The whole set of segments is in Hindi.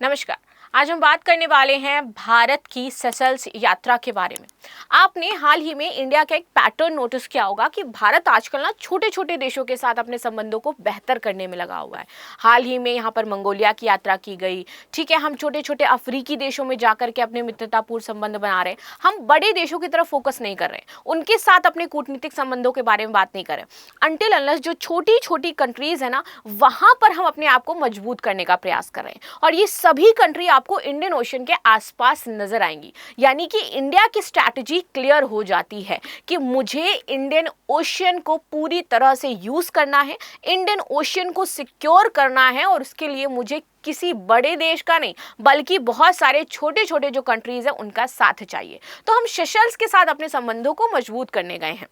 नमस्कार। आज हम बात करने वाले हैं भारत की सेशल्स यात्रा के बारे में। आपने हाल ही में इंडिया का एक पैटर्न नोटिस किया होगा कि भारत आजकल ना छोटे छोटे देशों के साथ अपने संबंधों को बेहतर करने में लगा हुआ है। हाल ही में यहाँ पर मंगोलिया की यात्रा की गई। ठीक है, हम छोटे छोटे अफ्रीकी देशों में जाकर के अपने मित्रतापूर्ण संबंध बना रहे हैं। हम बड़े देशों की तरफ फोकस नहीं कर रहे, उनके साथ अपने कूटनीतिक संबंधों के बारे में बात नहीं कर रहे। अनटिल अनलेस जो छोटी छोटी कंट्रीज है ना, वहां पर हम अपने आप को मजबूत करने का प्रयास कर रहे हैं। और ये सभी कंट्री आपको इंडियन ओशन के आसपास नजर आएंगी। यानी कि इंडिया की स्ट्रैटेजी क्लियर हो जाती है कि मुझे इंडियन ओशन को पूरी तरह से यूज करना है, इंडियन ओशन को सिक्योर करना है, और उसके लिए मुझे किसी बड़े देश का नहीं बल्कि बहुत सारे छोटे छोटे जो कंट्रीज हैं उनका साथ चाहिए। तो हम सेशल्स के साथ अपने संबंधों को मजबूत करने गए हैं।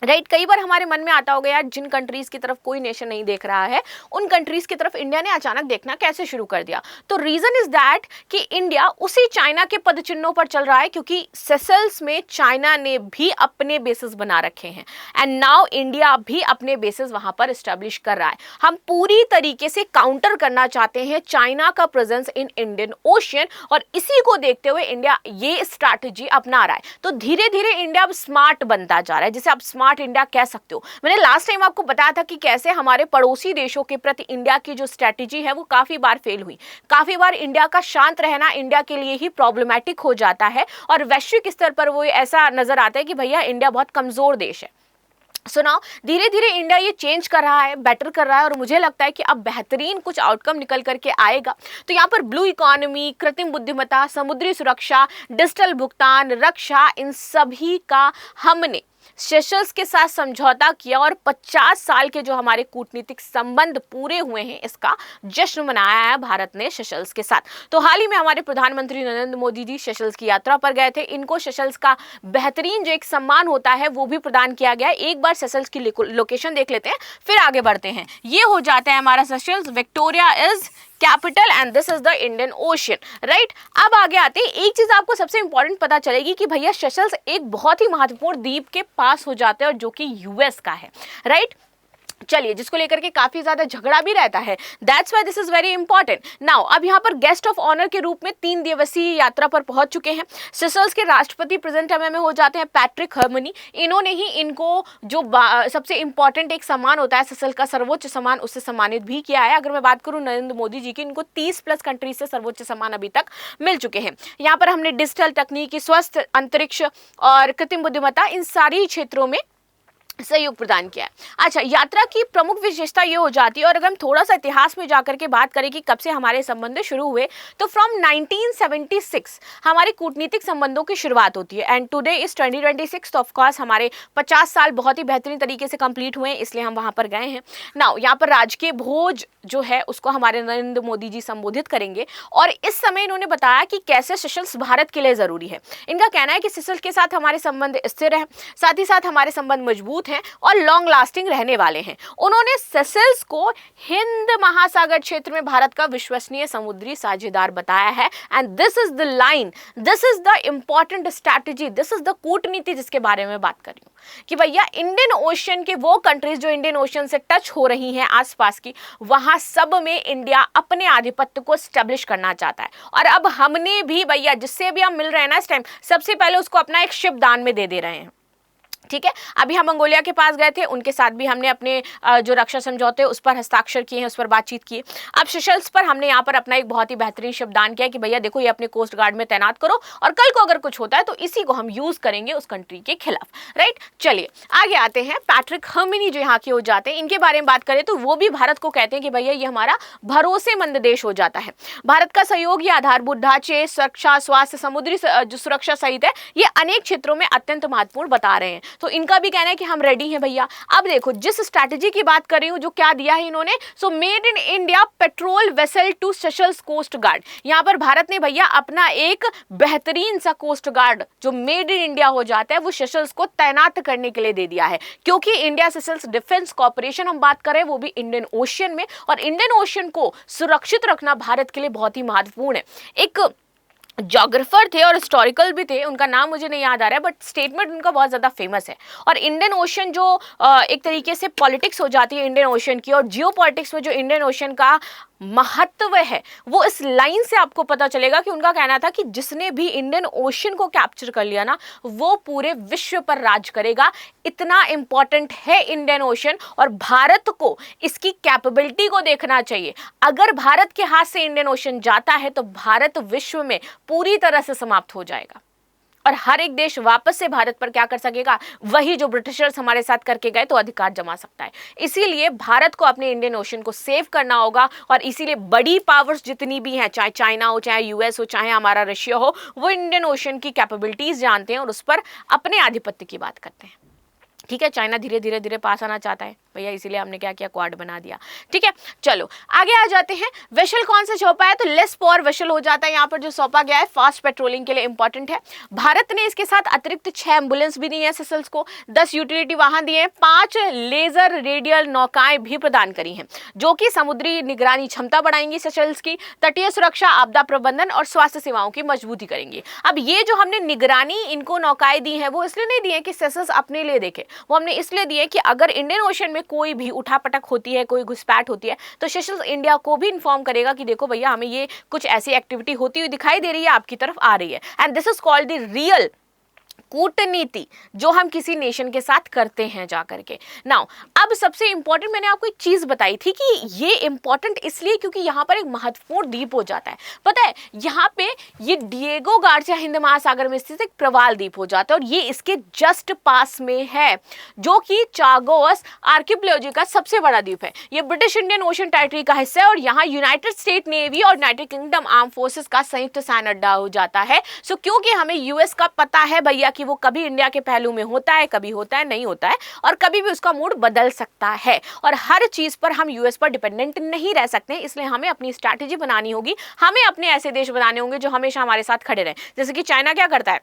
राइट, कई बार हमारे मन में आता होगा यार, जिन कंट्रीज की तरफ कोई नेशन नहीं देख रहा है उन कंट्रीज की तरफ इंडिया ने अचानक देखना कैसे शुरू कर दिया। तो रीजन इज दैट कि इंडिया उसी चाइना के पदचिन्हों पर चल रहा है, क्योंकि सेशल्स में चाइना ने भी अपने बेसिस बना रखे हैं एंड नाउ इंडिया भी अपने बेसिस वहां पर एस्टेब्लिश कर रहा है। हम पूरी तरीके से काउंटर करना चाहते हैं चाइना का प्रेजेंस इन इंडियन ओशन, और इसी को देखते हुए इंडिया ये स्ट्रैटेजी अपना रहा है। तो धीरे धीरे इंडिया अब स्मार्ट बनता जा रहा है, जिसे आप स्मार्ट इंडिया कह सकते हो। मैंने लास्ट टाइम आपको बताया था कि कैसे हमारे पड़ोसी देशों के प्रति इंडिया की जो स्ट्रैटेजी है वो काफी बार फेल हुई। काफी बार इंडिया का शांत रहना इंडिया के लिए ही प्रॉब्लमैटिक हो जाता है, और वैश्विक स्तर पर वो ऐसा नजर आता है कि भैया इंडिया बहुत कमजोर देश है। सुनाओ, धीरे धीरे इंडिया ये चेंज कर रहा है, बेटर कर रहा है, और मुझे लगता है कि अब बेहतरीन कुछ आउटकम निकल करके आएगा। तो यहाँ पर ब्लू इकोनॉमी, कृत्रिम बुद्धिमत्ता, समुद्री सुरक्षा, डिजिटल भुगतान, रक्षा, इन सभी का हमने सेशल्स के साथ समझौता किया, और 50 साल के जो हमारे कूटनीतिक संबंध पूरे हुए हैं इसका जश्न मनाया है भारत ने सेशल्स के साथ। तो हाल ही में हमारे प्रधानमंत्री नरेंद्र मोदी जी सेशल्स की यात्रा पर गए थे। इनको सेशल्स का बेहतरीन जो एक सम्मान होता है वो भी प्रदान किया गया है। एक बार सेशल्स की लोकेशन देख लेते हैं, फिर आगे बढ़ते हैं। ये हो जाता है हमारा Seychelles. Victoria is capital and this is the Indian ocean. Right, अब आगे आते हैं। एक चीज आपको सबसे इंपॉर्टेंट पता चलेगी कि भैया सेशल्स एक बहुत ही महत्वपूर्ण द्वीप के पास हो जाते हैं, और जो कि यूएस का है। राइट, चलिए, जिसको लेकर के काफी ज्यादा झगड़ा भी रहता है। That's why this is very important. Now अब यहाँ पर गेस्ट ऑफ ऑनर के रूप में 3 दिवसीय यात्रा पर पहुंच चुके हैं। सेशल्स के राष्ट्रपति प्रेजेंट हमें में हो जाते हैं पैट्रिक हर्मनी। इन्होंने ही इनको जो सबसे इंपॉर्टेंट एक सम्मान होता है सेशल का, सर्वोच्च सम्मान, उससे सम्मानित भी किया है। अगर मैं बात करूं नरेंद्र मोदी जी की, इनको 30+ कंट्रीज से सर्वोच्च सम्मान अभी तक मिल चुके हैं। यहाँ पर हमने डिजिटल तकनीकी, स्वस्थ अंतरिक्ष और कृत्रिम बुद्धिमत्ता, इन सारी क्षेत्रों में सहयोग प्रदान किया है। अच्छा, यात्रा की प्रमुख विशेषता ये हो जाती है, और अगर हम थोड़ा सा इतिहास में जाकर के बात करें कि कब से हमारे संबंध शुरू हुए, तो फ्रॉम 1976 हमारे कूटनीतिक संबंधों की शुरुआत होती है, एंड टुडे इज 2026। तो ऑफकोर्स हमारे 50 साल बहुत ही बेहतरीन तरीके से कंप्लीट हुए हैं, इसलिए हम वहां पर गए हैं। नाउ यहाँ पर राजकीय भोज जो है उसको हमारे नरेंद्र मोदी जी संबोधित करेंगे, और इस समय इन्होंने बताया कि कैसे सेशल्स भारत के लिए जरूरी है। इनका कहना है कि सेशल्स के साथ हमारे संबंध स्थिर है, साथ ही साथ हमारे संबंध मजबूत हैं और लॉन्ग लास्टिंग रहने वाले हैं। उन्होंने सेशल्स को हिंद महासागर क्षेत्र में भारत का विश्वसनीय समुद्री साझेदार बताया है, and this is the line, this is the important strategy, this is the कूटनीति जिसके बारे में बात कर रही हूं कि भैया इंडियन ओशन के वो कंट्रीज जो इंडियन ओशन से टच हो रही हैं आसपास की, वहां सब में इंडिया अपने आधिपत्य को स्टैब्लिश करना चाहता है। और अब हमने भी भैया जिससे भी हम मिल रहे हैं ना इस टाइम, सबसे पहले उसको अपना एक शिप दान में दे रहे हैं। ठीक है, अभी हम मंगोलिया के पास गए थे, उनके साथ भी हमने अपने जो रक्षा समझौते उस पर हस्ताक्षर किए हैं, उस पर बातचीत की। अब सेशल्स पर हमने यहाँ पर अपना एक बहुत ही बेहतरीन शब्दान किया कि भैया देखो, ये अपने कोस्ट गार्ड में तैनात करो, और कल को अगर कुछ होता है तो इसी को हम यूज करेंगे उस कंट्री के खिलाफ। राइट, चलिए आगे आते हैं। पैट्रिक हर्मनी जो यहाँ के हो जाते हैं, इनके बारे में बात करें तो वो भी भारत को कहते हैं कि भैया ये हमारा भरोसेमंद देश हो जाता है। भारत का सहयोग ये आधारभूत ढांचे, सुरक्षा, स्वास्थ्य, समुद्री जो सुरक्षा सहित है, ये अनेक क्षेत्रों में अत्यंत महत्वपूर्ण बता रहे हैं। तो इनका भी कहना है कि हम रेडी हैं भैया। अब देखो, जिस स्ट्रैटेजी की बात कर रही हूं, जो क्या दिया है इन्होंने, so made in India patrol vessel to Seychelles coast guard. यहां पर भारत ने भैया अपना एक बेहतरीन सा कोस्ट गार्ड जो मेड इन इंडिया हो जाता है वो सेशल्स को तैनात करने के लिए दे दिया है, क्योंकि इंडिया सेशल्स डिफेंस कॉर्पोरेशन हम बात करें वो भी इंडियन ओशन में, और इंडियन ओशन को सुरक्षित रखना भारत के लिए बहुत ही महत्वपूर्ण है। एक जोग्राफर थे और हिस्टोरिकल भी थे, उनका नाम मुझे नहीं याद आ रहा है, बट स्टेटमेंट उनका बहुत ज़्यादा फेमस है। और इंडियन ओशन जो एक तरीके से पॉलिटिक्स हो जाती है इंडियन ओशन की, और जियो पॉलिटिक्स में जो इंडियन ओशन का महत्व है वो इस लाइन से आपको पता चलेगा कि उनका कहना था कि जिसने भी इंडियन ओशन को कैप्चर कर लिया ना वो पूरे विश्व पर राज करेगा। इतना इंपॉर्टेंट है इंडियन ओशन और भारत को इसकी कैपेबिलिटी को देखना चाहिए। अगर भारत के हाथ से इंडियन ओशन जाता है तो भारत विश्व में पूरी तरह से समाप्त हो जाएगा और हर एक देश वापस से भारत पर क्या कर सकेगा, वही जो ब्रिटिशर्स हमारे साथ करके गए तो अधिकार जमा सकता है। इसीलिए भारत को अपने इंडियन ओशन को सेव करना होगा और इसीलिए बड़ी पावर्स जितनी भी हैं, चाहे चाइना हो, चाहे यूएस हो, चाहे हमारा रशिया हो, वो इंडियन ओशन की कैपेबिलिटीज जानते हैं और उस पर अपने आधिपत्य की बात करते हैं। ठीक है, चाइना धीरे धीरे धीरे पास आना चाहता है भैया, इसीलिए हमने क्या किया, क्वाड बना दिया। ठीक है, चलो आगे आ जाते हैं। वेसल कौन सा सौंपा है, तो लेस पॉवर वेसल हो जाता है यहाँ पर जो सौंपा गया है, फास्ट पेट्रोलिंग के लिए इंपॉर्टेंट है। भारत ने इसके साथ अतिरिक्त 6 एम्बुलेंस भी दी है सेशल्स को, 10 यूटिलिटी वाहन दिए हैं, 5 लेजर रेडियल नौकाएं भी प्रदान करी हैं जो कि समुद्री निगरानी क्षमता बढ़ाएंगी सेशल्स की, तटीय सुरक्षा, आपदा प्रबंधन और स्वास्थ्य सेवाओं की मजबूती करेंगी। अब ये जो हमने निगरानी इनको नौकाएं दी है वो इसलिए नहीं दी है कि सेशल्स अपने लिए देखे, वो हमने इसलिए दी है कि अगर इंडियन ओशन में कोई भी उठापटक होती है, कोई घुसपैठ होती है तो सेशल्स इंडिया को भी इन्फॉर्म करेगा कि देखो भैया हमें ये कुछ ऐसी एक्टिविटी होती हुई दिखाई दे रही है, आपकी तरफ आ रही है। And this is called the real कूटनीति जो हम किसी नेशन के साथ करते हैं जाकर के। नाउ अब सबसे इंपॉर्टेंट मैंने आपको एक चीज बताई थी कि ये इंपॉर्टेंट इसलिए क्योंकि यहाँ पर एक महत्वपूर्ण द्वीप हो जाता है। पता है यहाँ पे ये डिएगो गार्सिया हिंद महासागर में स्थित एक प्रवाल द्वीप हो जाता है और ये इसके जस्ट पास में है जो कि चागोस आर्किपेलागो का सबसे बड़ा द्वीप है। ये ब्रिटिश इंडियन ओशन टेरिटरी का हिस्सा है और यहाँ यूनाइटेड स्टेट नेवी और यूनाइटेड किंगडम आर्म फोर्सेस का संयुक्त सैन्य अड्डा हो जाता है। सो क्योंकि हमें यूएस का पता है भैया कि वो कभी इंडिया के पहलू में होता है, कभी होता है, नहीं होता है और कभी भी उसका मूड बदल सकता है और हर चीज पर हम यूएस पर डिपेंडेंट नहीं रह सकते, इसलिए हमें अपनी स्ट्रैटेजी बनानी होगी। हमें अपने ऐसे देश बनाने होंगे जो हमेशा हमारे साथ खड़े रहे। जैसे कि चाइना क्या करता है,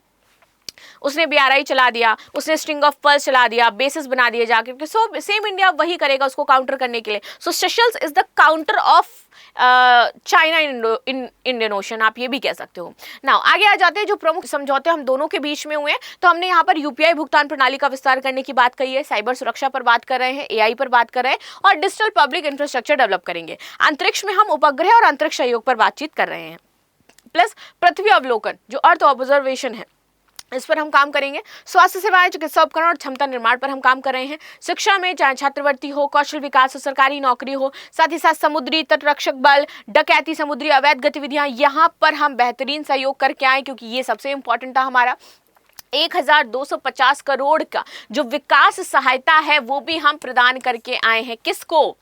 उसने बीआरआई चला दिया, उसने स्ट्रिंग ऑफ पर्ल्स चला दिया, बेसिस बना दिए जाके, सो सेम इंडिया वही करेगा उसको काउंटर करने के लिए। So Seychelles is the counter of China in Indian Ocean, आप ये भी कह सकते हो। नाउ आगे आ जाते हैं जो प्रमुख समझौते हम दोनों के बीच में हुए हैं। तो हमने यहाँ पर यूपीआई भुगतान प्रणाली का विस्तार करने की बात कही है, साइबर सुरक्षा पर बात कर रहे हैं, एआई पर बात कर रहे हैं और डिजिटल पब्लिक इंफ्रास्ट्रक्चर डेवलप करेंगे। अंतरिक्ष में हम उपग्रह और अंतरिक्ष सहयोग पर बातचीत कर रहे हैं, प्लस पृथ्वी अवलोकन जो अर्थ ऑब्जर्वेशन है इस पर हम काम करेंगे। स्वास्थ्य सेवाएं, चिकित्सा उपकरण और क्षमता निर्माण पर हम काम कर रहे हैं। शिक्षा में चाहे छात्रवृत्ति हो, कौशल विकास हो, सरकारी नौकरी हो, साथ ही साथ समुद्री तटरक्षक बल, डकैती, समुद्री अवैध गतिविधियां, यहाँ पर हम बेहतरीन सहयोग करके आए क्योंकि ये सबसे इंपॉर्टेंट था। हमारा 1250 करोड़ का जो विकास सहायता है वो भी हम प्रदान करके आए हैं। किसको?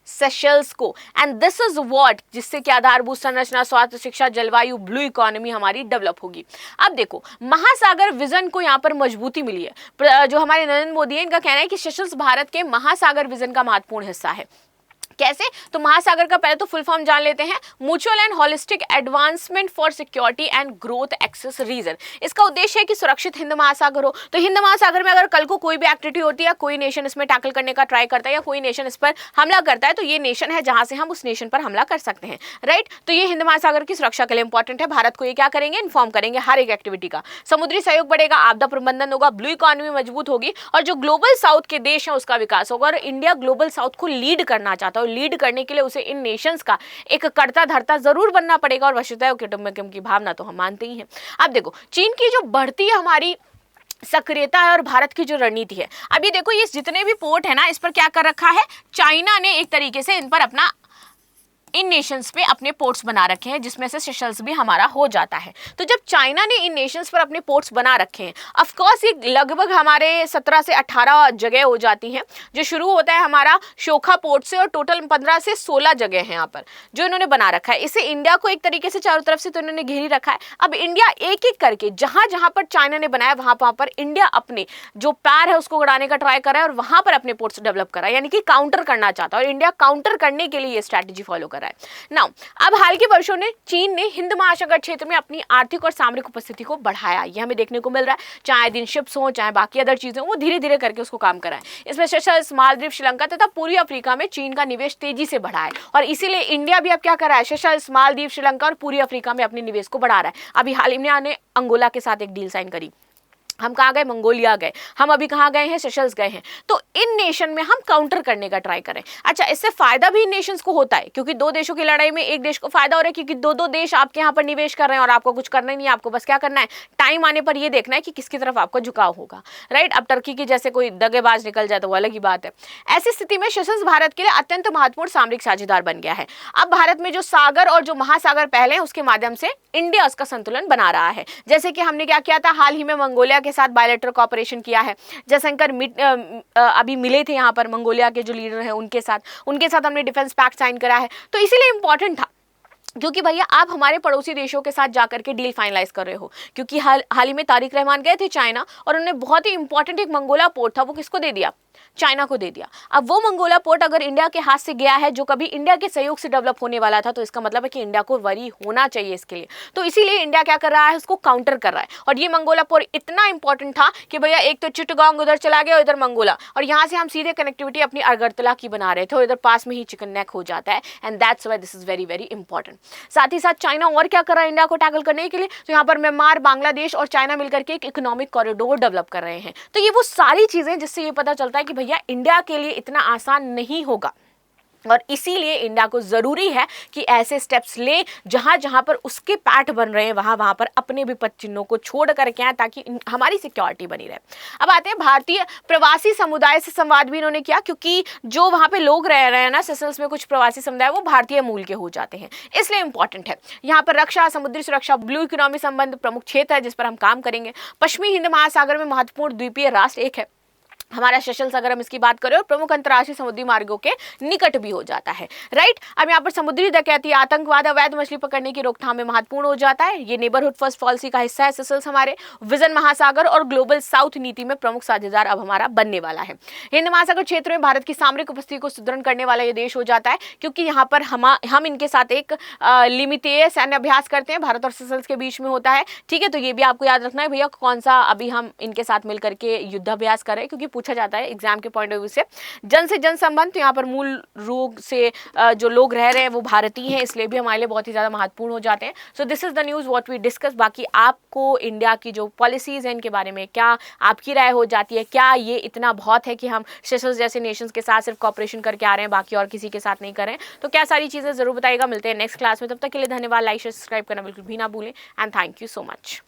सेशल्स को। एंड दिस इज व्हाट, जिससे कि आधारभूत संरचना, स्वास्थ्य, शिक्षा, जलवायु, ब्लू इकोनॉमी हमारी डेवलप होगी। अब देखो महासागर विजन को यहाँ पर मजबूती मिली है। जो हमारे नरेंद्र मोदी है इनका कहना है कि सेशल्स भारत के महासागर विजन का महत्वपूर्ण हिस्सा है। कैसे? तो महासागर का पहले तो फुल फॉर्म जान लेते हैं, mutual and holistic advancement for security and growth access region. इसका उद्देश्य है कि सुरक्षित हिंद महासागर हो। तो हिंद महासागर में अगर कल को कोई भी एक्टिविटी होती है, कोई नेशन इसमें टैकल करने का ट्राई करता है या कोई नेशन इस पर हमला करता है तो ये नेशन है जहां से हम उस नेशन पर हमला कर सकते हैं, राइट। तो ये हिंद महासागर की सुरक्षा के लिए इंपॉर्टेंट है। भारत को ये क्या करेंगे, इन्फॉर्म करेंगे हर एक एक्टिविटी का। समुद्री सहयोग बढ़ेगा, आपदा प्रबंधन होगा, ब्लू इकोनॉमी मजबूत होगी और जो ग्लोबल साउथ के देश हैं उसका विकास होगा। और इंडिया ग्लोबल साउथ को लीड करना चाहता है और लीड करने के लिए उसे इन नेशंस का एक कर्ता धर्ता जरूर बनना पड़ेगा और वसुधैव कुटुंबकम की भावना तो हम मानते ही हैं। अब देखो चीन की जो बढ़ती हमारी सक्रियता है और भारत की जो रणनीति है, अब ये देखो ये जितने भी पोर्ट है ना इस पर क्या कर रखा है, चाइना ने एक तरीके से इन पर अपना इन नेशंस पे अपने पोर्ट्स बना रखे हैं जिसमें से सेशल्स भी हमारा हो जाता है। तो जब चाइना ने इन नेशंस पर अपने पोर्ट्स बना रखे हैं, ऑफ कोर्स ये लगभग हमारे 17 से 18 जगह हो जाती हैं। जो शुरू होता है हमारा शोखा पोर्ट से और टोटल 15 से 16 जगह हैं यहाँ पर जो इन्होंने बना रखा है। इसे इंडिया को एक तरीके से चारों तरफ से तो इन्होंने घेरी रखा है। अब इंडिया एक एक करके जहां जहां पर चाइना ने बनाया वहां पर इंडिया अपने जो पैर है उसको गड़ाने का ट्राई कर रहा है और वहां पर अपने पोर्ट्स डेवलप कर रहा है, यानी कि काउंटर करना चाहता है और इंडिया काउंटर करने के लिए ये स्ट्रैटेजी फॉलो कर रहा है। नाउ अब हाल के वर्षों में चीन ने हिंद महासागर क्षेत्र में अपनी आर्थिक और सामरिक उपस्थिति को बढ़ाया, ये हमें देखने को मिल रहा है। चाहे दिन शिप्स हो चाहे बाकी अदर चीजें हो, वो धीरे धीरे करके उसको काम कर रहा है। इसमें सेशल्स, मालदीव, श्रीलंका तथा पूर्वी अफ्रीका में चीन का निवेश तेजी से बढ़ा है और इसीलिए इंडिया भी अब क्या कर रहा है, सेशल्स, मालदीव, श्रीलंका और पूर्वी अफ्रीका में अपने निवेश को बढ़ा रहा है। अभी हाल ही में अंगोला के साथ एक डील साइन करी। हम कहाँ गए, मंगोलिया गए, हम अभी कहाँ गए हैं, सेशल्स गए हैं। तो इन नेशन में हम काउंटर करने का ट्राई करें। अच्छा, इससे फायदा भी इन नेशंस को होता है, क्योंकि दो देशों की लड़ाई में एक देश को फायदा हो रहा है, क्योंकि दो दो देश आपके यहाँ पर निवेश कर रहे हैं और आपको कुछ करना ही नहीं है, आपको बस क्या करना है, टाइम आने पर ये देखना है कि किसकी तरफ आपका झुकाव होगा, राइट। अब टर्की की जैसे कोई दगेबाज निकल जाए तो वो अलग ही बात है। ऐसी स्थिति में सेशल्स भारत के लिए अत्यंत महत्वपूर्ण सामरिक साझेदार बन गया है। अब भारत में जो सागर और जो महासागर पहले हैं उसके माध्यम से इंडिया उसका संतुलन बना रहा है। जैसे कि हमने क्या किया था, हाल ही में मंगोलिया के साथ बायलैटरल ऑपरेशन किया है। जयशंकर अभी मिले थे यहाँ पर मंगोलिया के जो लीडर हैं उनके साथ हमने डिफेंस पैक्ट साइन करा है। तो इसीलिए इंपॉर्टेंट था, क्योंकि भैया आप हमारे पड़ोसी देशों के साथ जाकर के डील फाइनलाइज कर रहे हो। क्योंकि हाल ही में तारिक रहमान गए थे चाइना और उन्होंने बहुत ही इंपॉर्टेंट एक मंगोला पोर्ट था, वो किसको दे दिया, चाइना को दे दिया। अब वो मंगोला पोर्ट अगर इंडिया के हाथ से गया है, जो कभी इंडिया के सहयोग से डेवलप होने वाला था, तो इसका मतलब है कि इंडिया को वरी होना चाहिए इसके लिए। तो इसीलिए इंडिया क्या कर रहा है, उसको काउंटर कर रहा है। और ये मंगोला पोर्ट इतना इंपॉर्टेंट था कि भैया एक तो चिटगांग उधर चला गया, इधर मंगोला, और यहाँ से हम सीधे कनेक्टिविटी अपनी अगरतला की बना रहे थे और इधर पास में ही चिकन नेक हो जाता है। And that's why this is very very important. साथ ही साथ चाइना और क्या कर रहा है इंडिया को टैकल करने के लिए, तो यहाँ पर म्यांमार, बांग्लादेश और चाइना मिलकर के एक इकोनॉमिक कॉरिडोर डेवलप कर रहे हैं। तो ये वो सारी चीजें जिससे ये पता चलता है कि भैया इंडिया के लिए इतना आसान नहीं होगा, और इसीलिए इंडिया को जरूरी है कि ऐसे स्टेप्स ले जहां जहां पर उसके पैठ बन रहे हैं वहां पर अपने विपद चिन्हों को छोड़ करके आए, ताकि हमारी सिक्योरिटी बनी रहे। अब आते हैं भारतीय प्रवासी समुदाय से संवाद भी इन्होंने किया, क्योंकि जो वहां पे लोग रह रहे हैं ना सेशल्स में, कुछ प्रवासी समुदाय वो भारतीय मूल के हो जाते हैं, इसलिए इंपॉर्टेंट है। यहाँ पर रक्षा, समुद्री सुरक्षा, ब्लू इकोनॉमी संबंध प्रमुख क्षेत्र है जिस पर हम काम करेंगे। पश्चिमी हिंद महासागर में महत्वपूर्ण द्वीपीय राष्ट्र एक है हमारा सेशल्स, अगर हम इसकी बात करें, और प्रमुख अंतर्राष्ट्रीय समुद्री मार्गों के निकट भी हो जाता है, राइट। अब यहाँ पर समुद्री डकैती, आतंकवाद, अवैध मछली पकड़ने की रोकथाम में महत्वपूर्ण हो जाता है। ये नेबरहुड फर्स्ट पॉलिसी का हिस्सा है सेशल्स हमारे। विजन महासागर और ग्लोबल साउथ नीति में प्रमुख साझेदार अब हमारा बनने वाला है। हिंद महासागर क्षेत्र में भारत की सामरिक उपस्थिति को सुदृढ़ करने वाला ये देश हो जाता है, क्योंकि यहाँ पर हम इनके साथ एक लिमिटेड सैन्य अभ्यास करते हैं, भारत और सेशल्स के बीच में होता है, ठीक है। तो ये भी आपको याद रखना है भैया, कौन सा अभी हम इनके साथ मिलकर के युद्धाभ्यास करें, क्योंकि पूछा जाता है एग्जाम के पॉइंट ऑफ व्यू से जन संबंध। तो यहाँ पर मूल रूप से जो लोग रह रहे हैं वो भारतीय हैं, इसलिए भी हमारे लिए बहुत ही ज्यादा महत्वपूर्ण हो जाते हैं। So this is the news what we discuss. बाकी आपको इंडिया की जो पॉलिसीज हैं इनके बारे में क्या आपकी राय हो जाती है, क्या ये इतना बहुत है कि हम सेशल्स जैसे नेशंस के साथ सिर्फ कॉपरेशन करके आ रहे हैं, बाकी और किसी के साथ नहीं करें? तो क्या सारी चीजें जरूर बताइएगा। मिलते हैं नेक्स्ट क्लास में, तब तक के लिए धन्यवाद। लाइक शेयर सब्सक्राइब करना बिल्कुल भी ना भूलें, and thank you so much.